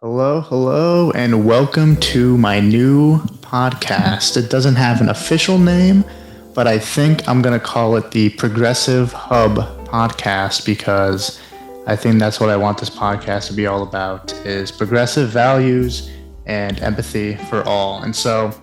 Hello, and welcome to my new podcast. It doesn't have an official name, but I think I'm going to call it the Progressive Hub Podcast because I think that's what I want this podcast to be all about is progressive values and empathy for all. And so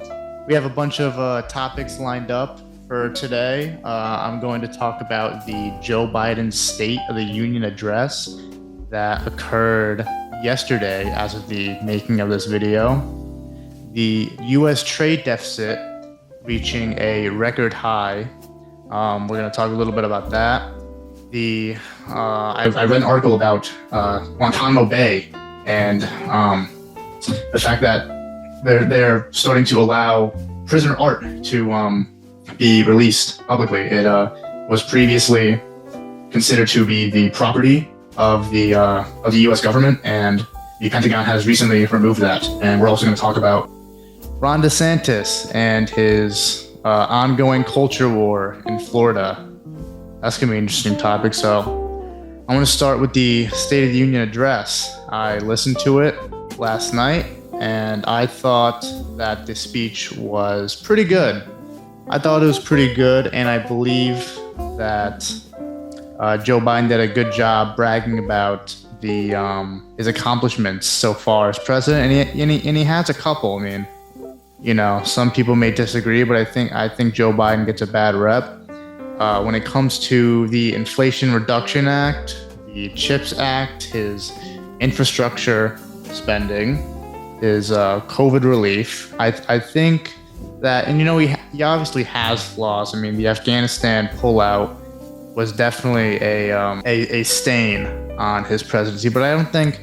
we have a bunch of topics lined up for today. I'm going to talk about the Joe Biden State of the Union address that occurred yesterday as of the making of this video. The U.S. trade deficit reaching a record high. We're going to talk a little bit about that. I read an article about Guantanamo Bay and the fact that they're starting to allow prisoner art to be released publicly. It was previously considered to be the property of the U.S. government, and the Pentagon has recently removed that. And we're also going to talk about Ron DeSantis and his ongoing culture war in Florida. That's going to be an interesting topic. So I want to start with the State of the Union address. I listened to it last night, and I thought that the speech was pretty good. I thought it was pretty good, and I believe that Joe Biden did a good job bragging about his accomplishments so far as president, and he has a couple. I mean, you know, some people may disagree, but I think Joe Biden gets a bad rep when it comes to the Inflation Reduction Act, the CHIPS Act, his infrastructure spending, his COVID relief. I think that, and you know, he obviously has flaws. I mean, the Afghanistan pullout was definitely a stain on his presidency, but I don't think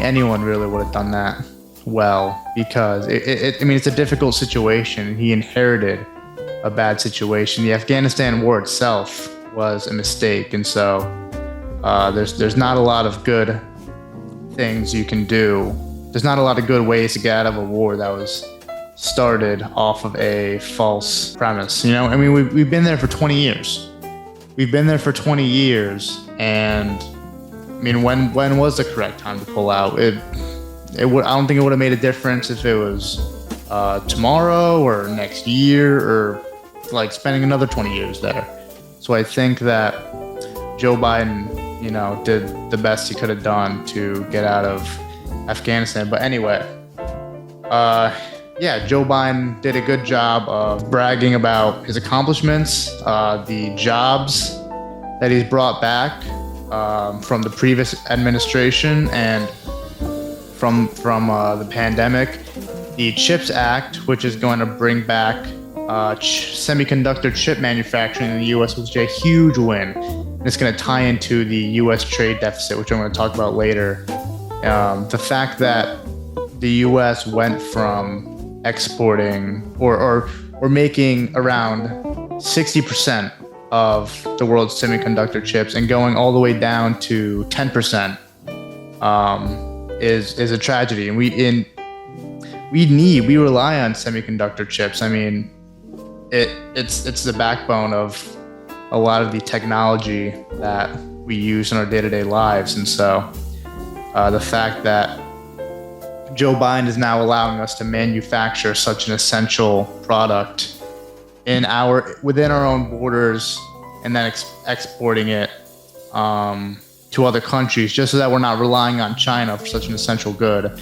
anyone really would have done that well because it's a difficult situation. He inherited a bad situation. The Afghanistan war itself was a mistake, and so there's not a lot of good things you can do. There's not a lot of good ways to get out of a war that was started off of a false premise. You know, I mean, we've been there for 20 years. We've been there for 20 years, and I mean, when was the correct time to pull out? I don't think it would have made a difference if it was tomorrow or next year or like spending another 20 years there. So I think that Joe Biden, you know, did the best he could have done to get out of Afghanistan. But anyway, yeah, Joe Biden did a good job of bragging about his accomplishments, the jobs that he's brought back from the previous administration and from the pandemic. The CHIPS Act, which is going to bring back semiconductor chip manufacturing in the U.S., which is a huge win. And it's going to tie into the U.S. trade deficit, which I'm going to talk about later. The fact that the U.S. went from exporting or making around 60% of the world's semiconductor chips and going all the way down to 10% is a tragedy. And we rely on semiconductor chips. I mean, it's the backbone of a lot of the technology that we use in our day-to-day lives. And so the fact that Joe Biden is now allowing us to manufacture such an essential product within our own borders and then exporting it to other countries just so that we're not relying on China for such an essential good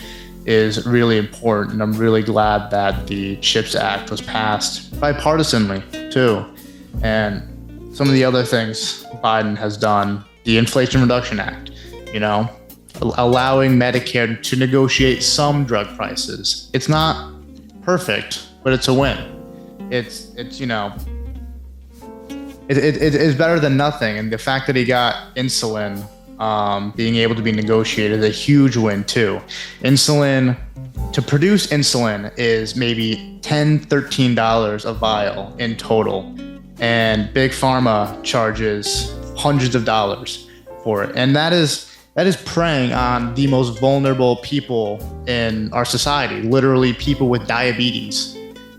is really important. And I'm really glad that the CHIPS Act was passed bipartisanly too. And some of the other things Biden has done, the Inflation Reduction Act, you know, allowing Medicare to negotiate some drug prices. It's not perfect, but it's a win. It's you know, it's better than nothing. And the fact that he got insulin being able to be negotiated is a huge win too. To produce insulin is maybe $10-13 a vial in total, and Big Pharma charges hundreds of dollars for it. And that is preying on the most vulnerable people in our society, literally people with diabetes.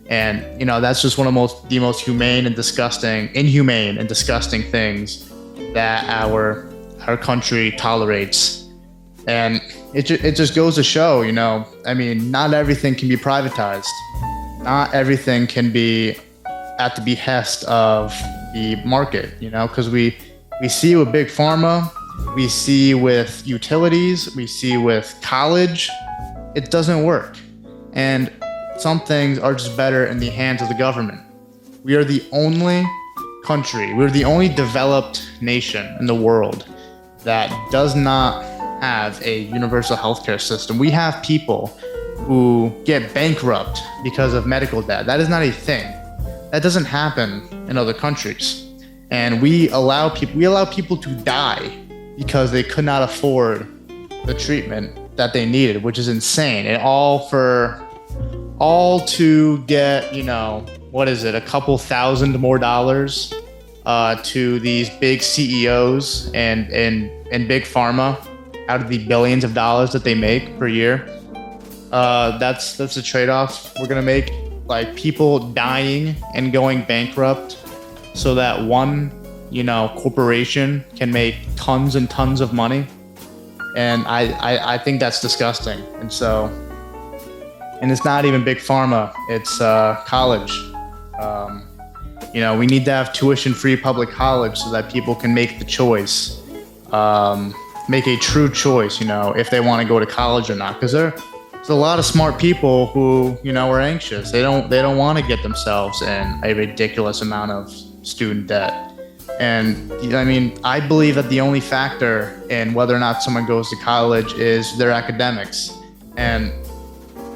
And, you know, that's just one of the most inhumane and disgusting things that our country tolerates. And it just goes to show, I mean, not everything can be privatized. Not everything can be at the behest of the market, because we see with big pharma, we see with utilities, we see with college, it doesn't work. And some things are just better in the hands of the government. We are the only country, we're the only developed nation in the world that does not have a universal healthcare system. We have people who get bankrupt because of medical debt. That is not a thing. That doesn't happen in other countries. And we allow people to die because they could not afford the treatment that they needed, which is insane. And all to get, what is it, a couple thousand more dollars to these big CEOs and big pharma out of the billions of dollars that they make per year. That's the trade-off we're gonna make, like people dying and going bankrupt so that one, corporation can make tons and tons of money. And I think that's disgusting. And it's not even big pharma, it's college. We need to have tuition-free public college so that people can make the choice, make a true choice, if they want to go to college or not. Because there's a lot of smart people who, are anxious. They don't want to get themselves in a ridiculous amount of student debt. And I mean, I believe that the only factor in whether or not someone goes to college is their academics. And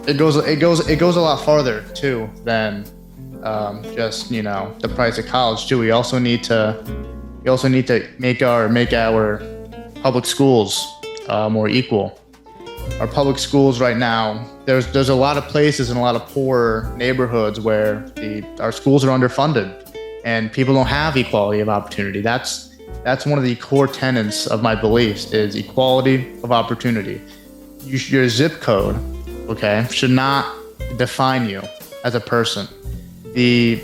it goes a lot farther too than just the price of college too. We also need to make our public schools more equal. Our public schools right now, there's a lot of places in a lot of poor neighborhoods where our schools are underfunded and people don't have equality of opportunity. That's one of the core tenets of my beliefs is equality of opportunity. Your zip code, okay, should not define you as a person. The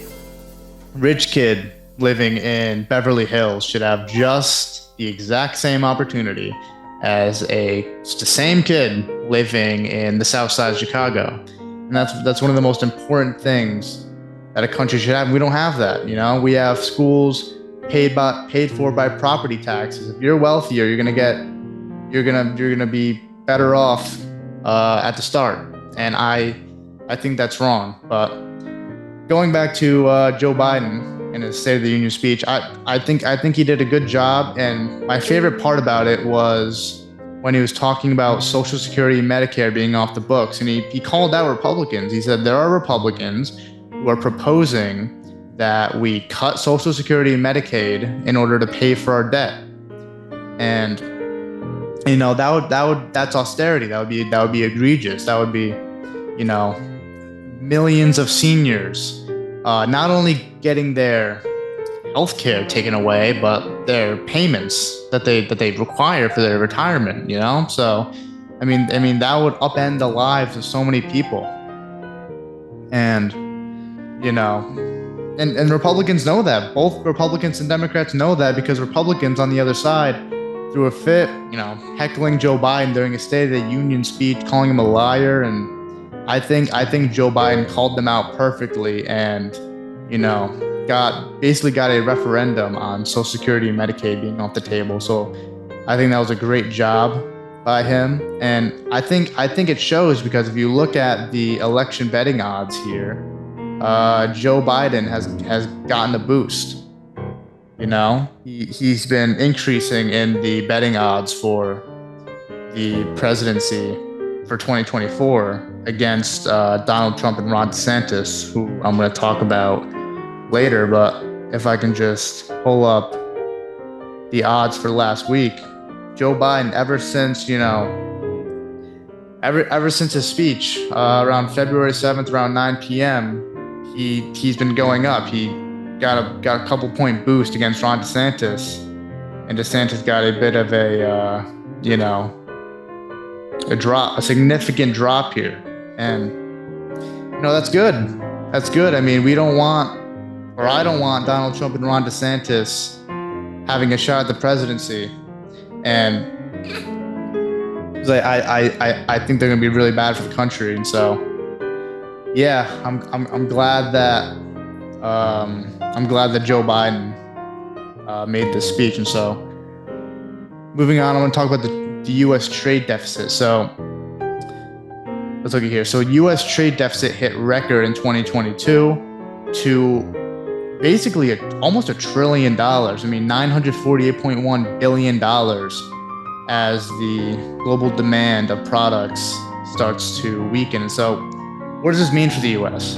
rich kid living in Beverly Hills should have just the exact same opportunity as the same kid living in the South Side of Chicago. And that's one of the most important things that a country should have. We don't have that. We have schools paid for by property taxes. If you're wealthier, you're gonna be better off at the start. And I think that's wrong. But going back to Joe Biden in his State of the Union speech, I think he did a good job. And my favorite part about it was when he was talking about Social Security and Medicare being off the books. And he called out Republicans. He said there are Republicans who are proposing that we cut Social Security and Medicaid in order to pay for our debt. And that's austerity. That would be egregious. That would be, millions of seniors not only getting their health care taken away, but their payments that they require for their retirement, So I mean that would upend the lives of so many people. And and Republicans know that. Both Republicans and Democrats know that, because Republicans on the other side threw a fit, heckling Joe Biden during a State of the Union speech, calling him a liar. And I think Joe Biden called them out perfectly and, got a referendum on Social Security and Medicaid being off the table. So I think that was a great job by him. And I think it shows, because if you look at the election betting odds here, Joe Biden has gotten a boost. He's been increasing in the betting odds for the presidency for 2024 against Donald Trump and Ron DeSantis, who I'm going to talk about later. But if I can just pull up the odds for last week, Joe Biden, ever since his speech around February 7th, around 9 p.m., he's been going up. He got a couple point boost against Ron DeSantis, and DeSantis got a bit of a significant drop here. And that's good. That's good. I mean, I don't want Donald Trump and Ron DeSantis having a shot at the presidency. And 'Cause I think they're going to be really bad for the country. And so, yeah, I'm glad that Joe Biden made this speech. And so, moving on, I want to talk about the U.S. trade deficit. So, let's look at here. So, U.S. trade deficit hit record in 2022 to basically almost $1 trillion. I mean, $948.1 billion as the global demand of products starts to weaken. And so, what does this mean for the U.S.?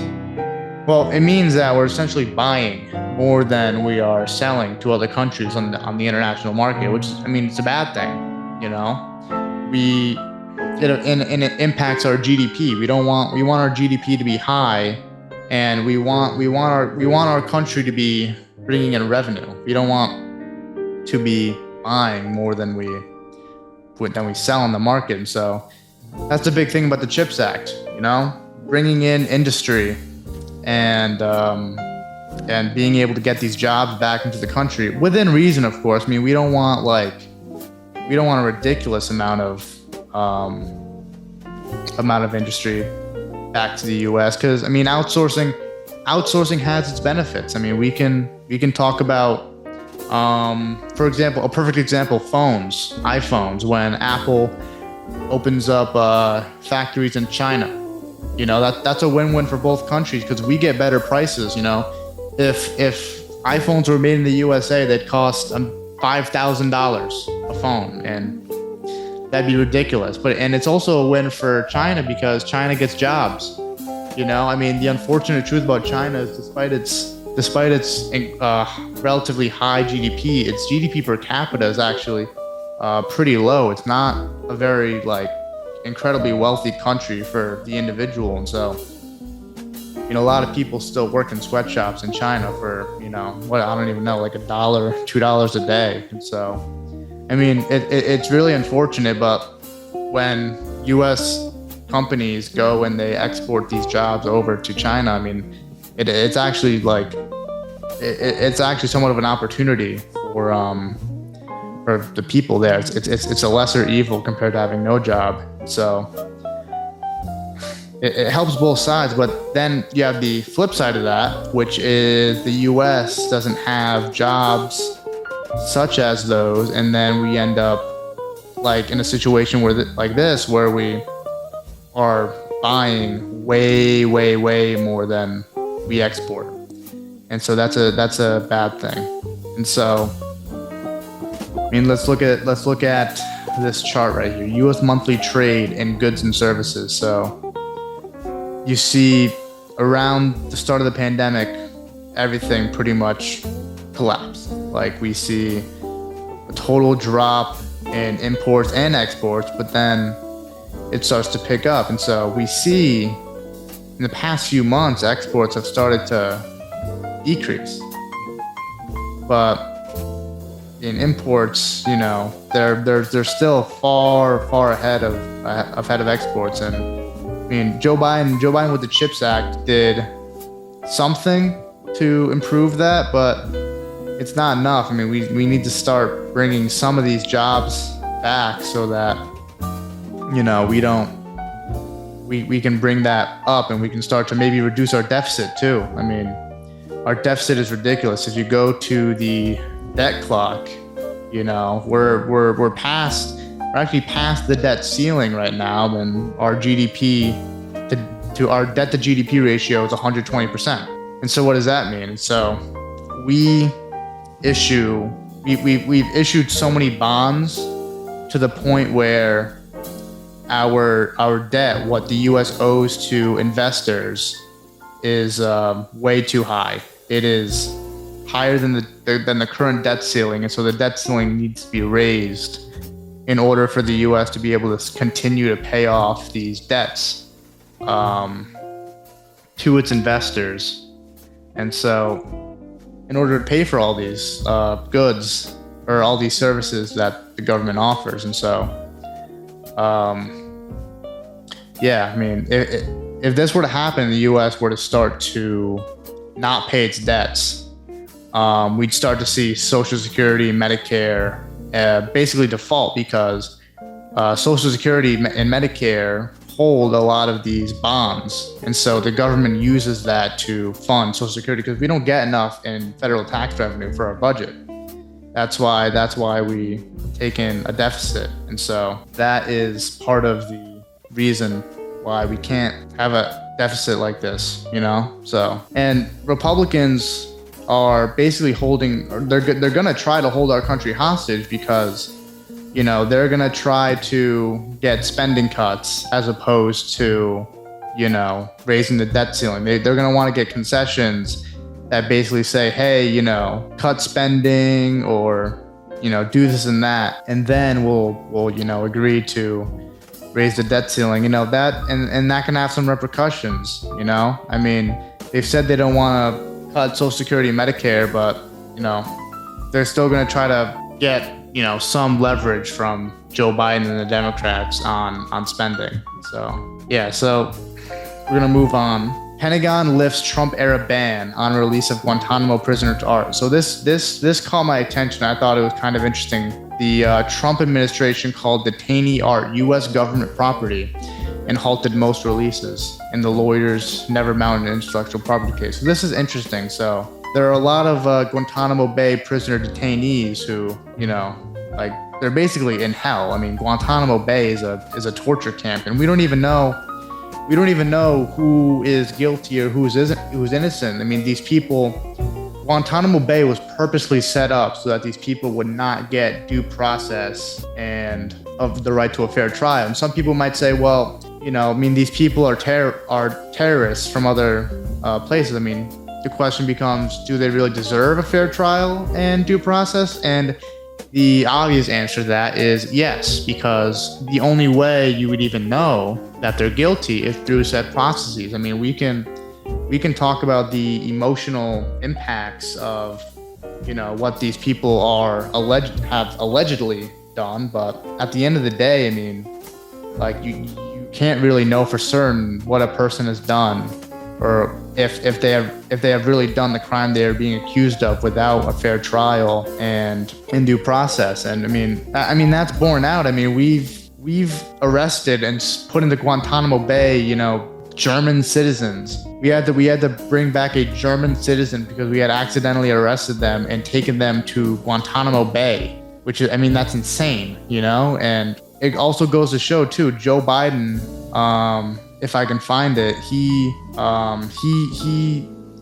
Well, it means that we're essentially buying more than we are selling to other countries on the international market, which, I mean, it's a bad thing. You know, and it impacts our GDP. We want our GDP to be high, and we want our country to be bringing in revenue. We don't want to be buying more than we sell on the market. And so that's the big thing about the CHIPS Act, you know, bringing in industry and being able to get these jobs back into the country within reason, of course. I mean, we don't want a ridiculous amount of industry back to the U.S. because, I mean, outsourcing has its benefits. I mean, we can talk about, for example, a perfect example, iPhones, when Apple opens up factories in China. You know, that's a win-win for both countries because we get better prices. You know, if iPhones were made in the USA, they'd cost $5,000 a phone, and that'd be ridiculous. And it's also a win for China because China gets jobs. You know, I mean, the unfortunate truth about China is despite its relatively high GDP, its GDP per capita is actually pretty low. It's not a very incredibly wealthy country for the individual. And so, you know, a lot of people still work in sweatshops in China for, you know, I don't even know, like $1, $2 a day. And so, I mean, it's really unfortunate, but when U.S. companies go and they export these jobs over to China, I mean, it's actually somewhat of an opportunity for the people there. It's a lesser evil compared to having no job. So it helps both sides, but then you have the flip side of that, which is the U.S. doesn't have jobs such as those, and then we end up in a situation where where we are buying way more than we export, and so that's a bad thing. And so, I mean, let's look at this chart right here: U.S. monthly trade in goods and services. So you see, around the start of the pandemic, everything pretty much collapsed. We see a total drop in imports and exports, but then it starts to pick up. And so we see in the past few months, exports have started to decrease. But in imports, you know, they're still far ahead of exports. And I mean, Joe Biden with the CHIPS Act did something to improve that, but it's not enough. I mean, we need to start bringing some of these jobs back so that, you know, we can bring that up and we can start to maybe reduce our deficit too. I mean, our deficit is ridiculous. If you go to the debt clock, you know, we're actually past the debt ceiling right now, and our GDP to our debt to GDP ratio is 120%. And so what does that mean? And so we've issued so many bonds to the point where our debt, what the U.S. owes to investors, is way too high. It is higher than the current debt ceiling, and so the debt ceiling needs to be raised in order for the U.S. to be able to continue to pay off these debts to its investors. And so, in order to pay for all these goods or all these services that the government offers. And so, yeah, I mean, if this were to happen, the U.S. were to start to not pay its debts, we'd start to see Social Security, Medicare basically default, because Social Security and Medicare hold a lot of these bonds, and so the government uses that to fund Social Security because we don't get enough in federal tax revenue for our budget. That's why we take in a deficit, and so that is part of the reason why we can't have a deficit like this, you know. So, and Republicans are basically they're gonna try to hold our country hostage because, you know, they're gonna try to get spending cuts as opposed to, you know, raising the debt ceiling. They're gonna want to get concessions that basically say, hey, you know, cut spending or, you know, do this and that, and then we'll you know, agree to raise the debt ceiling. You know, that and that can have some repercussions, you know. I mean, they've said they don't want to cut Social Security and Medicare, but, you know, they're still going to try to get, you know, some leverage from Joe Biden and the Democrats on spending. So, yeah, so we're going to move on. Pentagon lifts Trump-era ban on release of Guantanamo prisoner to art. So this caught my attention. I thought it was kind of interesting. The Trump administration called detainee art U.S. government property and halted most releases, and the lawyers never mounted an intellectual property case. So this is interesting. So there are a lot of Guantanamo Bay prisoner detainees who, you know, like, they're basically in hell. I mean, Guantanamo Bay is a torture camp, and we don't even know who is guilty or who's innocent. I mean, these people, Guantanamo Bay was purposely set up so that these people would not get due process and of the right to a fair trial. And some people might say, well, you know, I mean, these people are terrorists from other places. I mean, the question becomes, do they really deserve a fair trial and due process? And the obvious answer to that is yes, because the only way you would even know that they're guilty is through said processes. I mean, we can talk about the emotional impacts of, you know, what these people have allegedly done, but at the end of the day, I mean, like, you can't really know for certain what a person has done, or if they have really done the crime they are being accused of without a fair trial and in due process. And I mean that's borne out. I mean, we've arrested and put into Guantanamo Bay, you know, German citizens. We had to bring back a German citizen because we had accidentally arrested them and taken them to Guantanamo Bay, which is, I mean, that's insane, you know. And it also goes to show too, Joe Biden, if I can find it,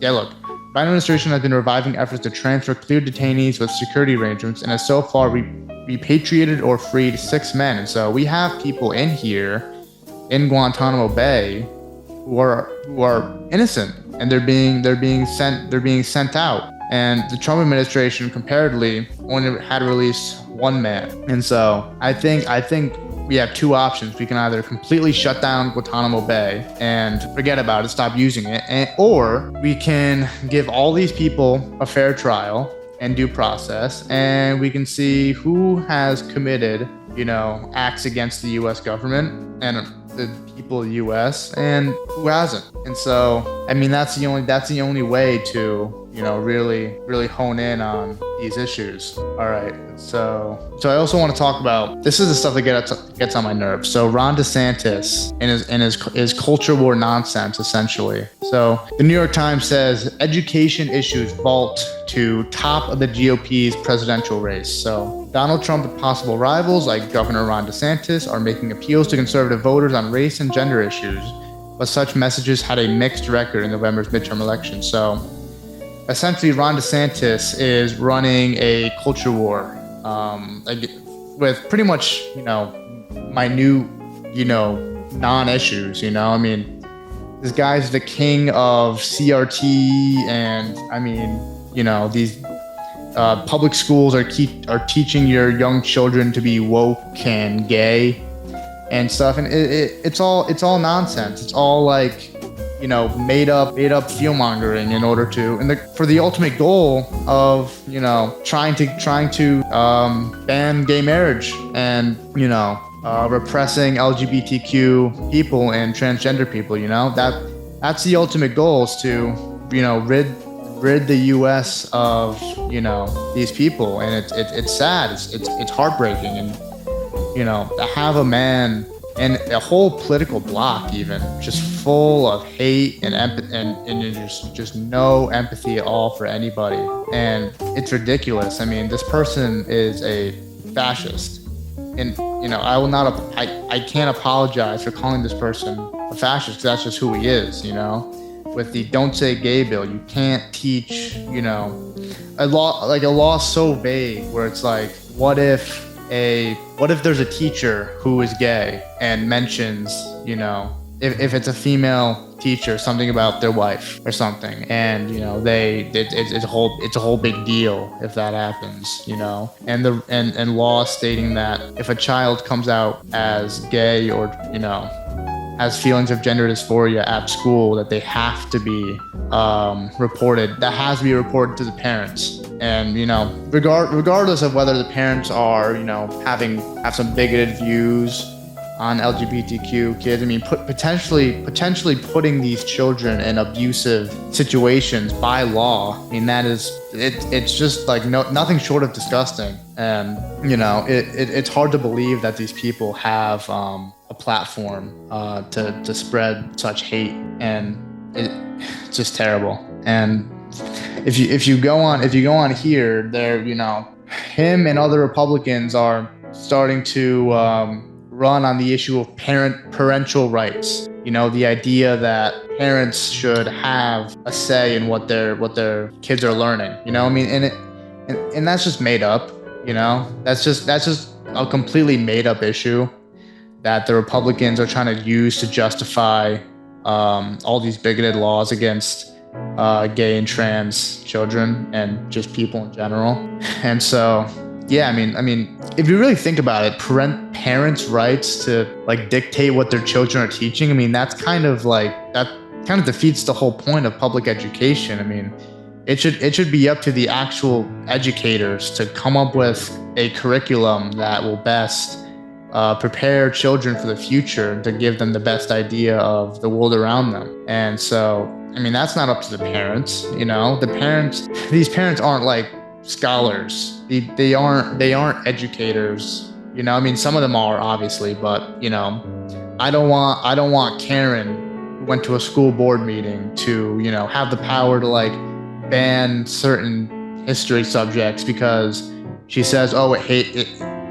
look, Biden administration has been reviving efforts to transfer cleared detainees with security arrangements and has so far repatriated or freed 6 men. And so we have people in here in Guantanamo Bay who are innocent, and they're being sent out. And the Trump administration comparatively only had released 1 man. And so I think we have 2 options. We can either completely shut down Guantanamo Bay and forget about it, stop using it, or we can give all these people a fair trial and due process, and we can see who has committed, you know, acts against the U.S. government and the people of the U.S. and who hasn't. And so, I mean, that's the only way to, you know, really hone in on these issues. All right. So I also want to talk about, this is the stuff that gets on my nerves. So Ron DeSantis and his culture war nonsense, essentially. So the New York Times says education issues vault to top of the GOP's presidential race. So Donald Trump and possible rivals like Governor Ron DeSantis are making appeals to conservative voters on race and gender issues, but such messages had a mixed record in November's midterm election. So essentially, Ron DeSantis is running a culture war, with pretty much, you know, minute, you know, non-issues. You know, I mean, this guy's the king of CRT, and I mean, you know, these public schools are teaching your young children to be woke and gay and stuff, and it's all nonsense. It's all like, you know, made up fear mongering in order to, and for the ultimate goal of, you know, trying to ban gay marriage and, you know, repressing LGBTQ people and transgender people. You know, that's the ultimate goal, is to, you know, rid the U.S. of, you know, these people. And it's sad. It's heartbreaking. And to have a man and a whole political bloc even just full of hate and just no empathy at all for anybody. And it's ridiculous. I mean, this person is a fascist. And, I can't apologize for calling this person a fascist because that's just who he is, With the Don't Say Gay bill, you can't teach, a law so vague where it's like, what if there's a teacher who is gay and mentions, if it's a female teacher, something about their wife or something, and it's a whole big deal if that happens, and law stating that if a child comes out as gay or has feelings of gender dysphoria at school, that they have to be reported. That has to be reported to the parents. And regardless of whether the parents are have some bigoted views on LGBTQ kids, I mean, potentially putting these children in abusive situations by law. I mean, it's just like nothing short of disgusting. And it's hard to believe that these people have a platform to spread such hate, and it's just terrible. And if you go on here, there him and other Republicans are starting to run on the issue of parental rights. The idea that parents should have a say in what their kids are learning. I mean, and that's just made up. That's just a completely made up issue that the Republicans are trying to use to justify all these bigoted laws against gay and trans children and just people in general. And so, yeah, I mean, if you really think about it, parents' rights to dictate what their children are teaching, I mean, that kind of defeats the whole point of public education. I mean, it should be up to the actual educators to come up with a curriculum that will best prepare children for the future, to give them the best idea of the world around them. And so, I mean, that's not up to the parents. These parents aren't like scholars. They aren't educators. I mean, some of them are obviously, but I don't want Karen who went to a school board meeting to have the power to ban certain history subjects because she says, oh,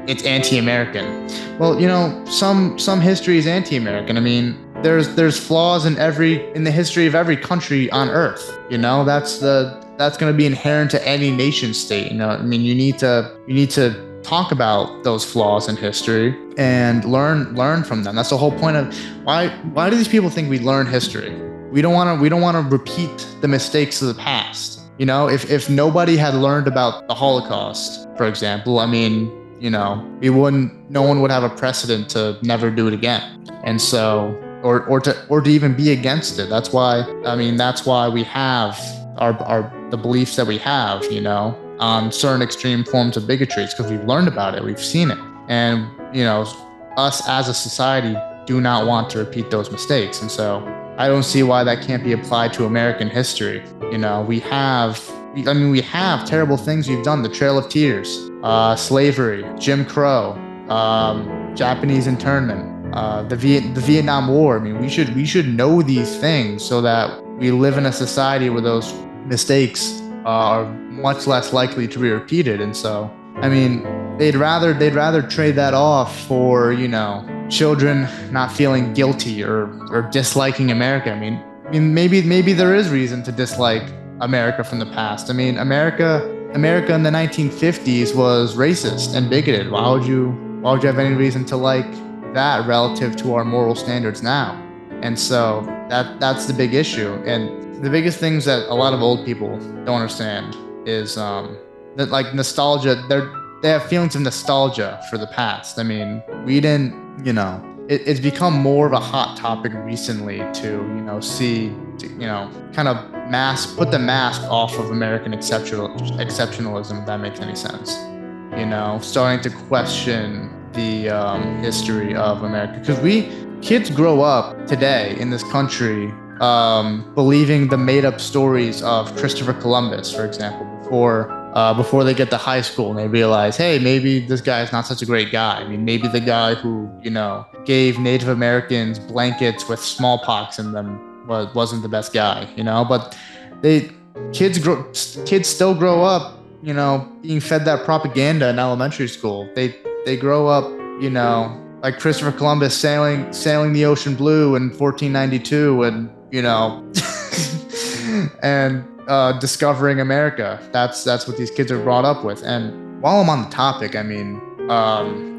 it's anti-American. Well, some history is anti-American. I mean, there's flaws in the history of every country on earth. That's going to be inherent to any nation state. I mean, you need to talk about those flaws in history and learn from them. That's the whole point of why do these people think we learn history? We don't want to repeat the mistakes of the past. If nobody had learned about the Holocaust, for example, I mean, no one would have a precedent to never do it again. And so, or to even be against it. That's why we have the beliefs that we have, on certain extreme forms of bigotry. It's because we've learned about it, we've seen it. And, us as a society do not want to repeat those mistakes. And so I don't see why that can't be applied to American history. We have terrible things we've done. The Trail of Tears, slavery, Jim Crow, Japanese internment, the Vietnam War. I mean, we should know these things so that we live in a society where those mistakes are much less likely to be repeated. And so, I mean, they'd rather trade that off for, children not feeling guilty or disliking America. I mean, maybe there is reason to dislike America from the past. I mean, America in the 1950s was racist and bigoted. Why would you have any reason to like that relative to our moral standards now? And so that's the big issue. And the biggest things that a lot of old people don't understand is that nostalgia. They have feelings of nostalgia for the past. I mean, we didn't, it's become more of a hot topic recently to, kind of put the mask off of American exceptionalism, if that makes any sense. Starting to question the history of America. Because kids grow up today in this country believing the made up stories of Christopher Columbus, for example, before before they get to high school and they realize, hey, maybe this guy is not such a great guy. I mean, maybe the guy who, gave Native Americans blankets with smallpox in them wasn't the best guy, But they kids still grow up, being fed that propaganda in elementary school. They grow up, like Christopher Columbus sailing the ocean blue in 1492, and and discovering America. That's what these kids are brought up with. And while I'm on the topic, I mean,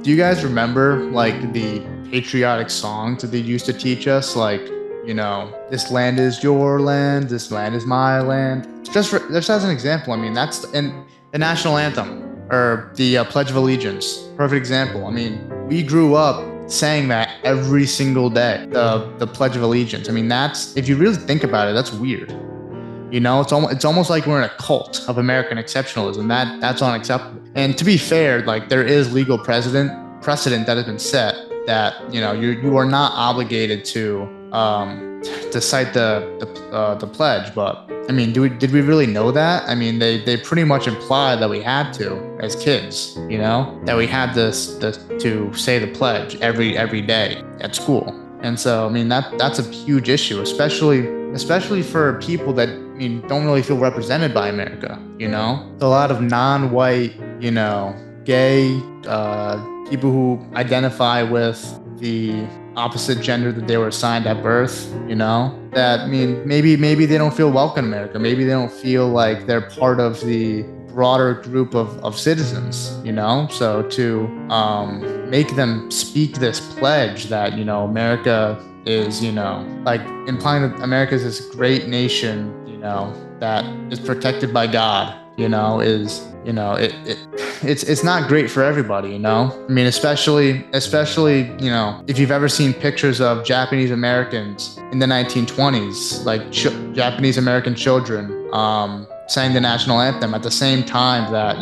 do you guys remember like the patriotic songs that they used to teach us? Like, this land is your land, this land is my land. Just as an example, I mean, that's in the national anthem or the Pledge of Allegiance. Perfect example. I mean, we grew up saying that every single day, the Pledge of Allegiance. I mean, that's, if you really think about it, that's weird. It's almost like we're in a cult of American exceptionalism. That's unacceptable. And to be fair, like there is legal precedent that has been set that you are not obligated to cite the pledge. But I mean, did we really know that? I mean, they pretty much implied that we had to as kids. That we had this to say the pledge every day at school. And so I mean that's a huge issue, especially for people that don't really feel represented by America. A lot of non-white, gay people who identify with the opposite gender that they were assigned at birth, that maybe they don't feel welcome in America. Maybe they don't feel like they're part of the broader group of citizens, so to make them speak this pledge that America is, like implying that America is this great nation, that is protected by God, it's not great for everybody, I mean, especially, if you've ever seen pictures of Japanese Americans in the 1920s, like Japanese American children, sang the national anthem at the same time that,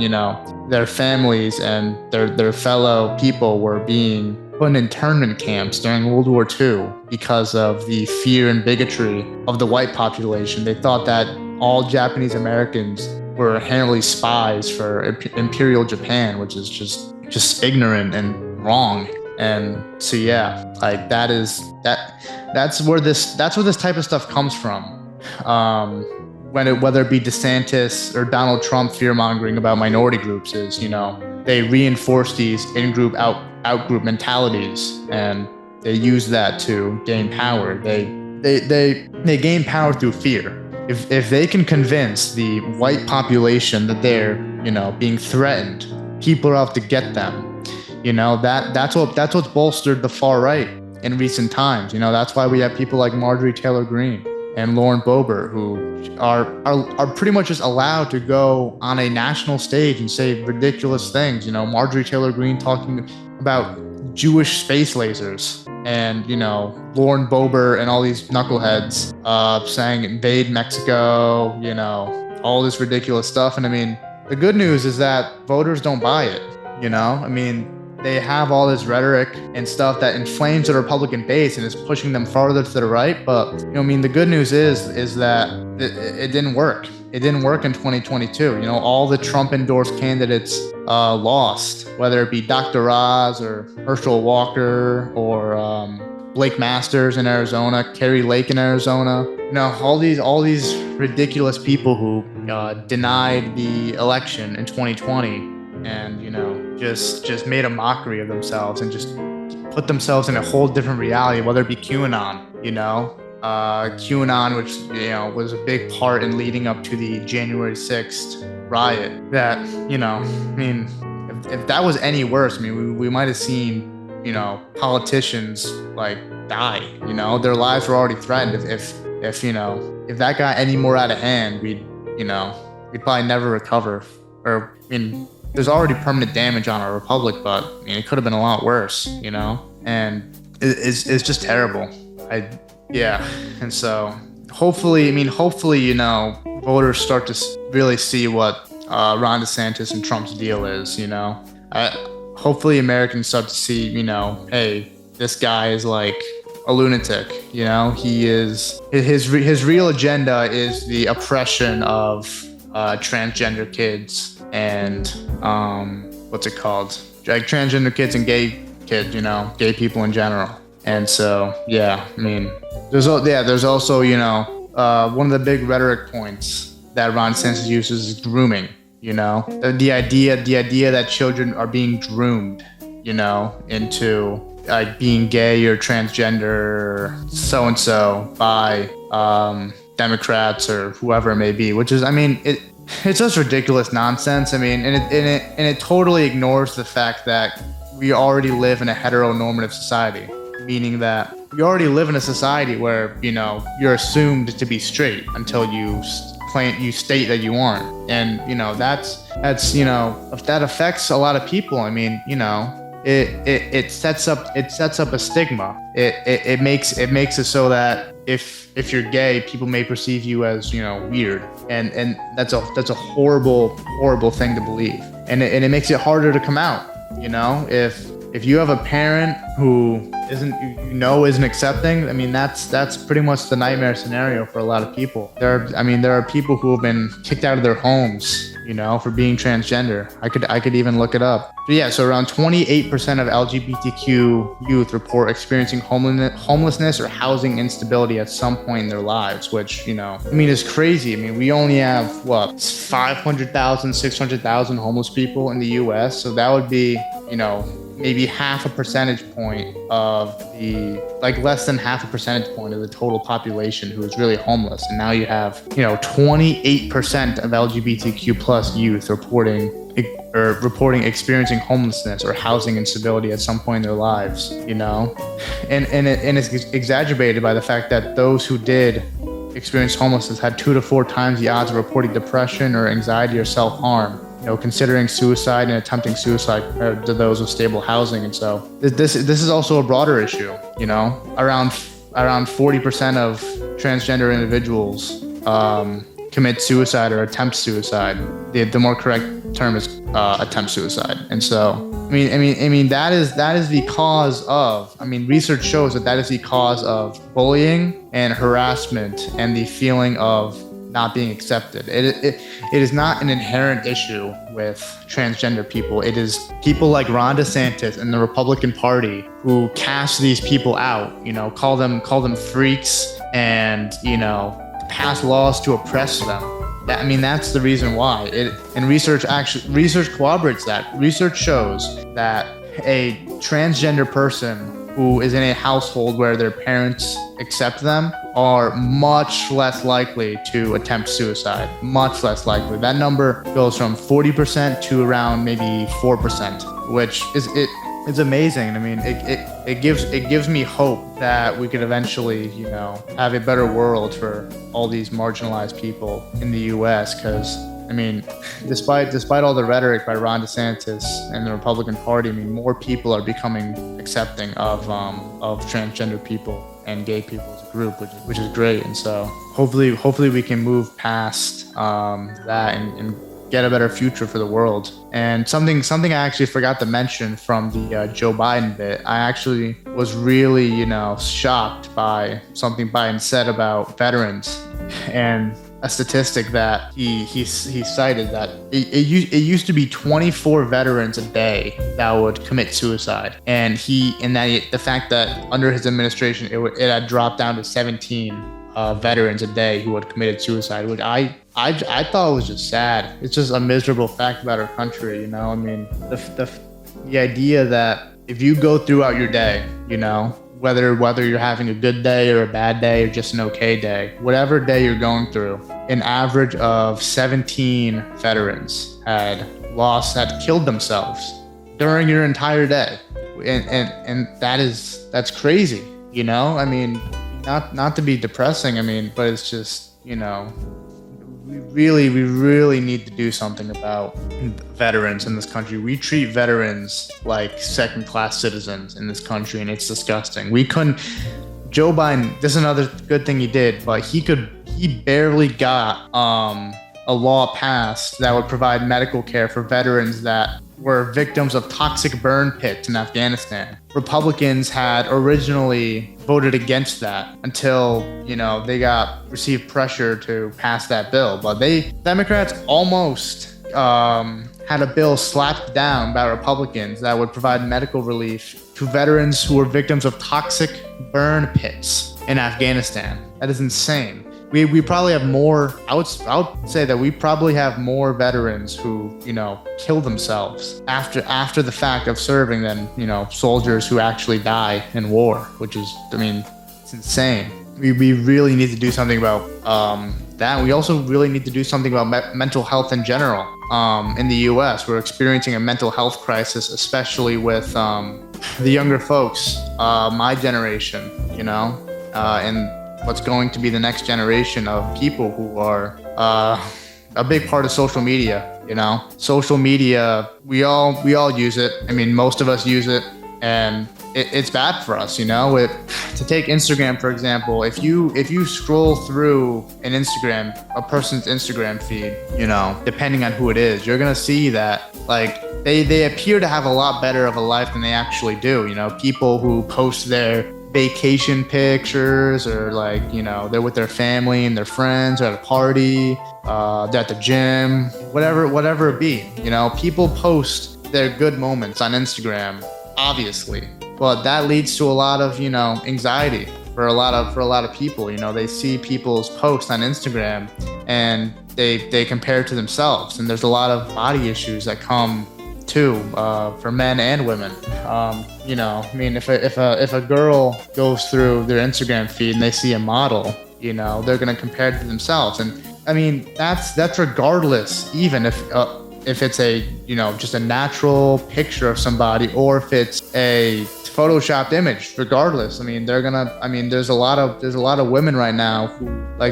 their families and their fellow people were being put in internment camps during World War II because of the fear and bigotry of the white population. They thought that all Japanese Americans were inherently spies for Imperial Japan, which is just ignorant and wrong. And so yeah, like that's where this type of stuff comes from. Whether it be DeSantis or Donald Trump fear-mongering about minority groups is, they reinforce these in-group, out-group mentalities, and they use that to gain power. They gain power through fear. If they can convince the white population that they're, being threatened, people are out to get them. That's what's bolstered the far right in recent times. That's why we have people like Marjorie Taylor Greene and Lauren Boebert, who are pretty much just allowed to go on a national stage and say ridiculous things. Marjorie Taylor Greene talking about Jewish space lasers, and Lauren Boebert and all these knuckleheads saying invade Mexico, all this ridiculous stuff. And I mean, the good news is that voters don't buy it. I mean, they have all this rhetoric and stuff that inflames the Republican base and is pushing them farther to the right. But the good news is that it didn't work. It didn't work in 2022. All the Trump-endorsed candidates lost, whether it be Dr. Oz or Herschel Walker or Blake Masters in Arizona, Kerry Lake in Arizona. All these ridiculous people who denied the election in 2020 and just made a mockery of themselves and just put themselves in a whole different reality, whether it be QAnon, QAnon, which was a big part in leading up to the January 6th riot. That if that was any worse, we might have seen politicians like die. Their lives were already threatened. If that got any more out of hand, we'd probably never recover. Or there's already permanent damage on our republic, but it could have been a lot worse, and it's just terrible. And so hopefully, voters start to really see what Ron DeSantis and Trump's deal is. Hopefully Americans start to see, hey, this guy is like a lunatic. He is his real agenda is the oppression of transgender kids and what's it called? Like transgender kids and gay kids, gay people in general. And so, yeah, I mean, there's also, one of the big rhetoric points that Ron DeSantis uses is grooming. The idea that children are being groomed, into like being gay or transgender, so and so by Democrats or whoever it may be, which is, I mean, it's just ridiculous nonsense. I mean, and it totally ignores the fact that we already live in a heteronormative society, meaning that we already live in a society where, you're assumed to be straight until you state that you aren't. And, that's that affects a lot of people. I mean, it sets up a stigma. It makes it so that if you're gay, people may perceive you as, weird. And that's a horrible thing to believe. And it makes it harder to come out. If you have a parent who isn't accepting, I mean, that's pretty much the nightmare scenario for a lot of people. There are people who have been kicked out of their homes, for being transgender. I could even look it up. But yeah, so around 28% of LGBTQ youth report experiencing homelessness or housing instability at some point in their lives, which, is crazy. I mean, we only have 500,000, 600,000 homeless people in the US. So that would be, maybe half a percentage point of less than half a percentage point of the total population who is really homeless. And now you have, 28% of LGBTQ plus youth reporting experiencing homelessness or housing instability at some point in their lives, and it's exacerbated by the fact that those who did experience homelessness had 2 to 4 times the odds of reporting depression or anxiety or self-harm, considering suicide and attempting suicide compared to those with stable housing. And so this is also a broader issue. Around 40% of transgender individuals commit suicide or attempt suicide. The more correct term is attempt suicide. And so I mean that is the cause of. I mean, research shows that is the cause of bullying and harassment and the feeling of not being accepted. It is not an inherent issue with transgender people. It is people like Ron DeSantis and the Republican Party who cast these people out, call them freaks and, pass laws to oppress them. That's the reason why. Research corroborates that. Research shows that a transgender person who is in a household where their parents accept them are much less likely to attempt suicide. Much less likely. That number goes from 40% to around maybe 4%, which is it's amazing. I mean, it gives me hope that we could eventually, have a better world for all these marginalized people in the U.S. Because despite all the rhetoric by Ron DeSantis and the Republican Party, more people are becoming accepting of transgender people and gay people as a group, which is great. And so hopefully we can move past that and get a better future for the world. And something I actually forgot to mention from the Joe Biden bit, I actually was really, shocked by something Biden said about veterans and a statistic that he cited that it used to be 24 veterans a day that would commit suicide, and the fact that under his administration it had dropped down to 17 veterans a day who had committed suicide, which I thought was just sad. It's just a miserable fact about our country, the idea that if you go throughout your day, whether you're having a good day or a bad day or just an okay day, whatever day you're going through, an average of 17 veterans had killed themselves during your entire day. And that's crazy, not to be depressing, but it's just, we really need to do something about veterans in this country. We treat veterans like second-class citizens in this country, and it's disgusting. Joe Biden, this is another good thing he did, but he barely got a law passed that would provide medical care for veterans that were victims of toxic burn pits in Afghanistan. Republicans had originally voted against that until, they received pressure to pass that bill. But Democrats almost had a bill slapped down by Republicans that would provide medical relief to veterans who were victims of toxic burn pits in Afghanistan. That is insane. We probably have more. I would say that we probably have more veterans who kill themselves after the fact of serving than soldiers who actually die in war, which is, it's insane. We really need to do something about that. We also really need to do something about mental health in general. In the U.S., we're experiencing a mental health crisis, especially with the younger folks, my generation, and what's going to be the next generation of people who are a big part of social media. Social media, we all use it. Most of us use it, and it's bad for us. To take Instagram, for example, if you scroll through a person's Instagram feed, depending on who it is, you're gonna see that they appear to have a lot better of a life than they actually do. People who post their vacation pictures, or they're with their family and their friends, or at a party, they're at the gym, whatever it be. People post their good moments on Instagram, obviously, but that leads to a lot of anxiety for a lot of people. They see people's posts on Instagram and they compare it to themselves, and there's a lot of body issues that come too, for men and women. If a girl goes through their Instagram feed and they see a model, they're gonna compare it to themselves, and that's regardless, even if it's a just a natural picture of somebody, or if it's a photoshopped image. Regardless, they're gonna. There's a lot of women right now who,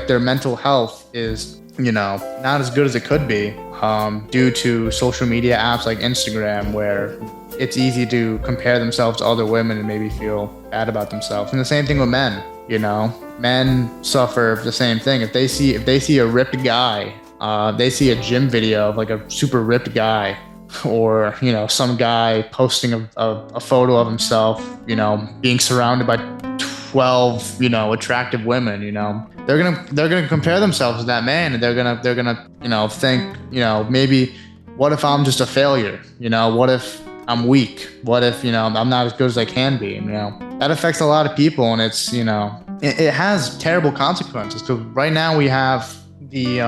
their mental health is not as good as it could be, due to social media apps like Instagram, where it's easy to compare themselves to other women and maybe feel bad about themselves. And the same thing with men. Men suffer the same thing. If they see a ripped guy, they see a gym video of a super ripped guy, or some guy posting a photo of himself, being surrounded by 12 attractive women, they're gonna compare themselves to that man, and they're gonna think, maybe, what if I'm just a failure? What if I'm weak? What if I'm not as good as I can be? That affects a lot of people, and it's it has terrible consequences, because right now we have the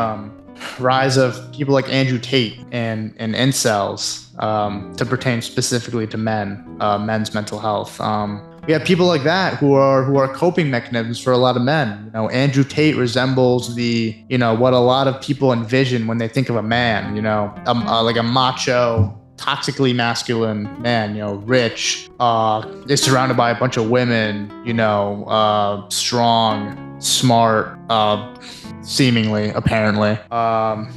rise of people like Andrew Tate and incels, to pertain specifically to men's mental health. We have people like that who are coping mechanisms for a lot of men. Andrew Tate resembles the what a lot of people envision when they think of a man. Like a macho, toxically masculine man. Rich, is surrounded by a bunch of women. Strong, smart, seemingly, apparently,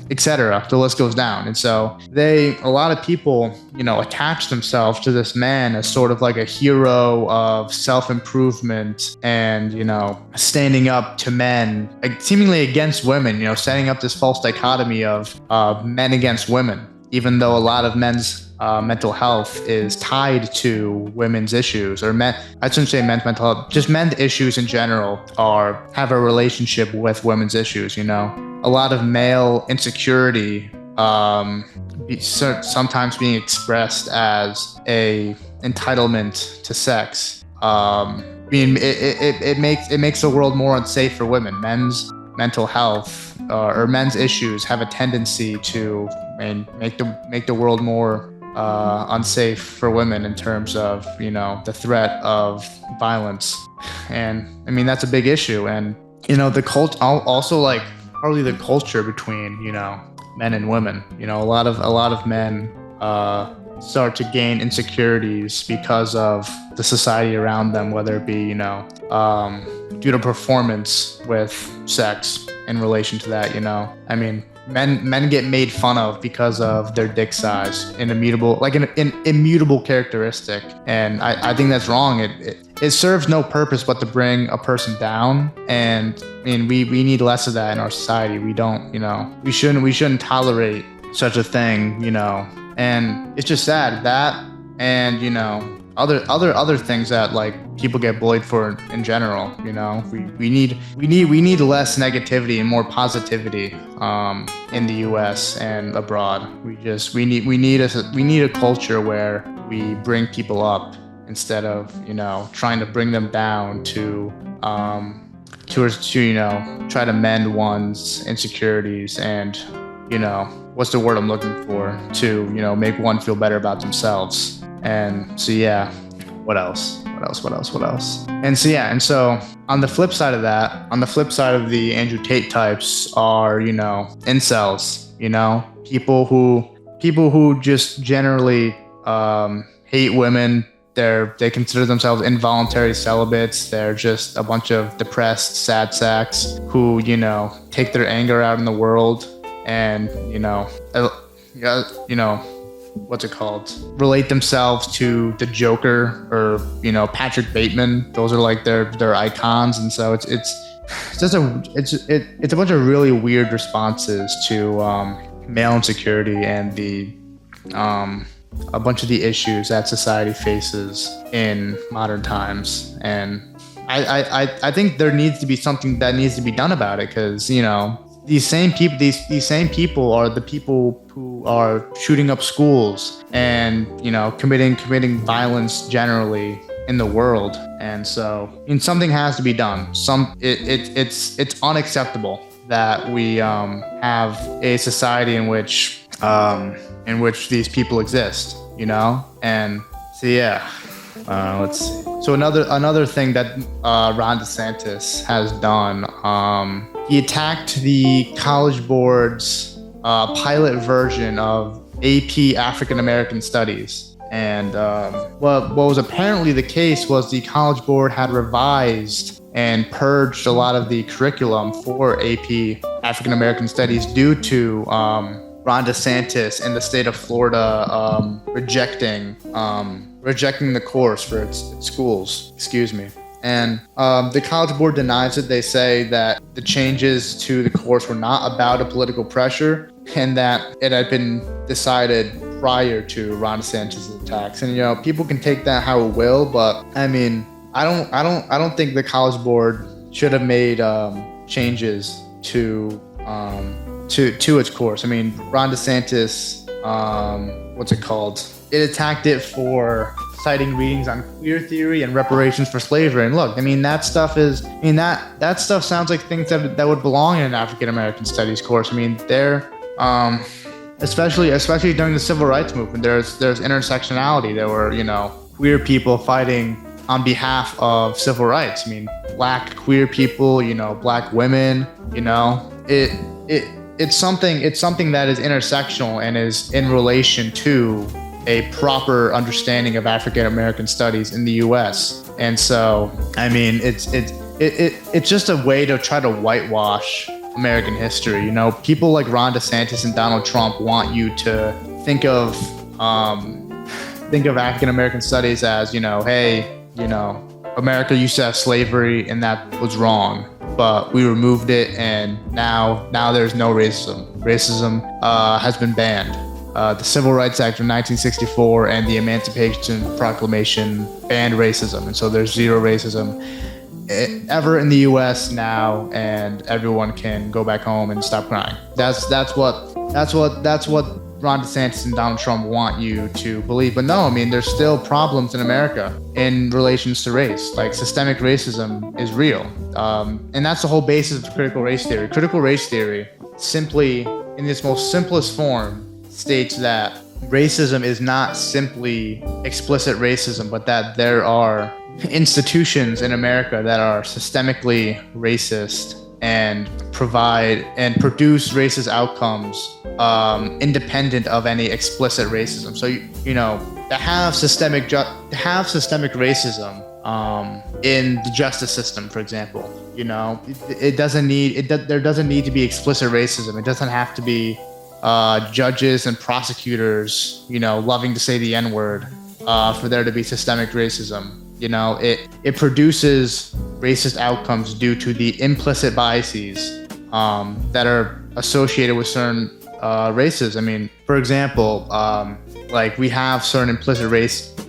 etc. The list goes down. And so a lot of people, attach themselves to this man as sort of like a hero of self-improvement and, standing up to men, seemingly against women, setting up this false dichotomy of men against women, even though a lot of men's mental health is tied to women's issues, or I shouldn't say men's mental health, just men's issues in general have a relationship with women's issues. A lot of male insecurity, sometimes being expressed as a entitlement to sex. It makes the world more unsafe for women. Men's mental health, or men's issues, have a tendency to make the world more unsafe for women in terms of the threat of violence. And that's a big issue. And the cult also, probably the culture between men and women. A lot of men start to gain insecurities because of the society around them, whether it be due to performance with sex in relation to that. Men get made fun of because of their dick size, an immutable characteristic, and I think that's wrong. It serves no purpose but to bring a person down, and we need less of that in our society. We don't, we shouldn't tolerate such a thing, and it's just sad that, and other things that like people get bullied for in general. You know, we need less negativity and more positivity in the U.S. and abroad. We need a culture where we bring people up instead of, you know, trying to bring them down to you know, try to mend one's insecurities and, you know, what's the word I'm looking for, to, you know, make one feel better about themselves. And so, yeah, what else? And so on the flip side of that, on the flip side of the Andrew Tate types are, you know, incels, you know, people who just generally hate women. They consider themselves involuntary celibates. They're just a bunch of depressed sad sacks who, you know, take their anger out in the world and, you know, what's it called? Relate themselves to the Joker or, you know, Patrick Bateman. Those are like their icons, and so it's just it's a bunch of really weird responses to male insecurity and the a bunch of the issues that society faces in modern times. And I think there needs to be something that needs to be done about it, because, you know, these same people are the people who are shooting up schools and, you know, committing violence generally in the world. And so, I mean, something has to be done. It's unacceptable that we have a society in which these people exist, you know? And so, yeah, let's see. So another thing that Ron DeSantis has done, he attacked the College Board's pilot version of AP African American Studies. And what was apparently the case was the College Board had revised and purged a lot of the curriculum for AP African American Studies due to Ron DeSantis in the state of Florida rejecting the course for its schools. Excuse me. And the College Board denies it. They say that the changes to the course were not about a political pressure, and that it had been decided prior to Ron DeSantis' attacks. And, you know, people can take that how it will, but I mean, I don't think the College Board should have made changes to its course. I mean, Ron DeSantis, what's it called? It attacked it for citing readings on queer theory and reparations for slavery. And look, I mean, that stuff sounds like things that would belong in an African American studies course. I mean, they're especially during the civil rights movement, there's intersectionality. There were, you know, queer people fighting on behalf of civil rights. I mean, black queer people, you know, black women, you know, it's something that is intersectional and is in relation to a proper understanding of African American studies in the U.S. And so, I mean, it's just a way to try to whitewash American history. You know, people like Ron DeSantis and Donald Trump want you to think of African American studies as, you know, hey, you know, America used to have slavery and that was wrong, but we removed it, and now there's no racism. Racism has been banned. The Civil Rights Act of 1964 and the Emancipation Proclamation banned racism, and so there's zero racism ever in the U.S. now, and everyone can go back home and stop crying. That's what Ron DeSantis and Donald Trump want you to believe. But no, I mean, there's still problems in America in relations to race. Like, systemic racism is real, and that's the whole basis of critical race theory. Critical race theory, simply in its most simplest form, states that racism is not simply explicit racism, but that there are institutions in America that are systemically racist and produce racist outcomes independent of any explicit racism. So, you know, to have systemic racism in the justice system, for example, you know, there doesn't need to be explicit racism. It doesn't have to be judges and prosecutors, you know, loving to say the N-word for there to be systemic racism. You know, it produces racist outcomes due to the implicit biases that are associated with certain races. I mean, for example, like, we have certain implicit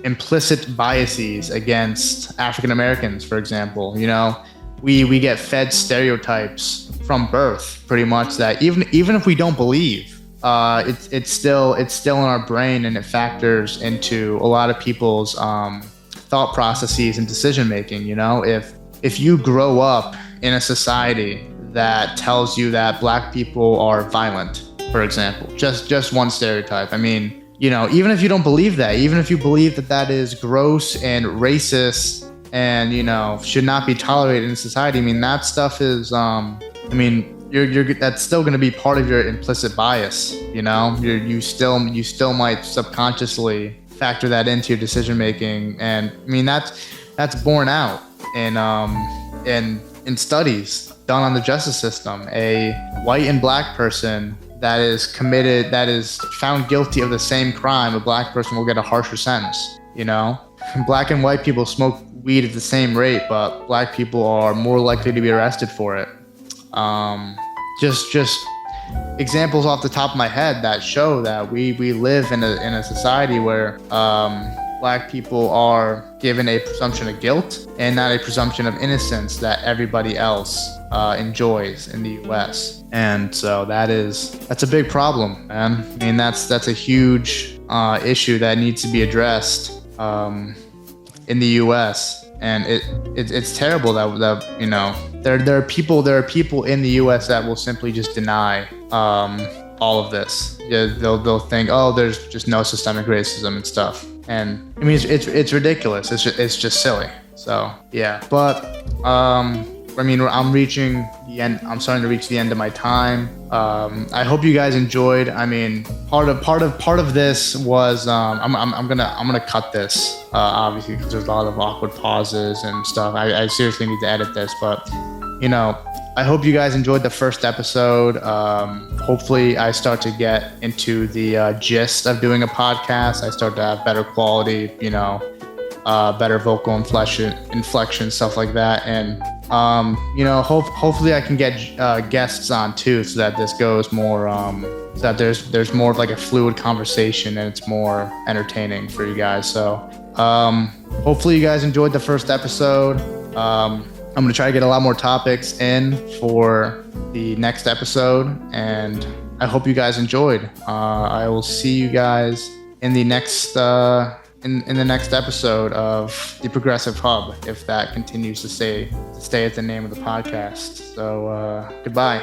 implicit biases against African Americans, for example. You know, we get fed stereotypes from birth, pretty much, that even if we don't believe, it's still in our brain, and it factors into a lot of people's thought processes and decision making. You know, if you grow up in a society that tells you that Black people are violent, for example, just one stereotype. I mean, you know, even if you don't believe that, even if you believe that that is gross and racist and, you know, should not be tolerated in society, I mean, that stuff is, I mean, you're that's still going to be part of your implicit bias. You know, you still might subconsciously factor that into your decision making, and I mean that's borne out in studies done on the justice system. A white and Black person that is found guilty of the same crime, a Black person will get a harsher sentence. You know, Black and white people smoke weed at the same rate, but Black people are more likely to be arrested for it. Just examples off the top of my head that show that we live in a society where Black people are given a presumption of guilt and not a presumption of innocence that everybody else enjoys in the U.S. And so that's a big problem, man. I mean, that's a huge issue that needs to be addressed in the U.S. And it's terrible that you know, there are people in the U.S. that will simply just deny all of this. Yeah, they'll think, oh, there's just no systemic racism and stuff. And I mean, it's ridiculous. It's just silly. So yeah, but I mean, I'm reaching the end. I'm starting to reach the end of my time. I hope you guys enjoyed. I mean, part of this was I'm gonna cut this obviously, because there's a lot of awkward pauses and stuff. I seriously need to edit this, but you know, I hope you guys enjoyed the first episode. Hopefully I start to get into the gist of doing a podcast. I start to have better quality, you know, better vocal inflection, stuff like that. And, you know, hopefully I can get guests on too, so that this goes more, so that there's more of like a fluid conversation and it's more entertaining for you guys. So hopefully you guys enjoyed the first episode. I'm going to try to get a lot more topics in for the next episode, and I hope you guys enjoyed. I will see you guys in the next in the next episode of the Progressive Hub, if that continues to stay as the name of the podcast. So goodbye.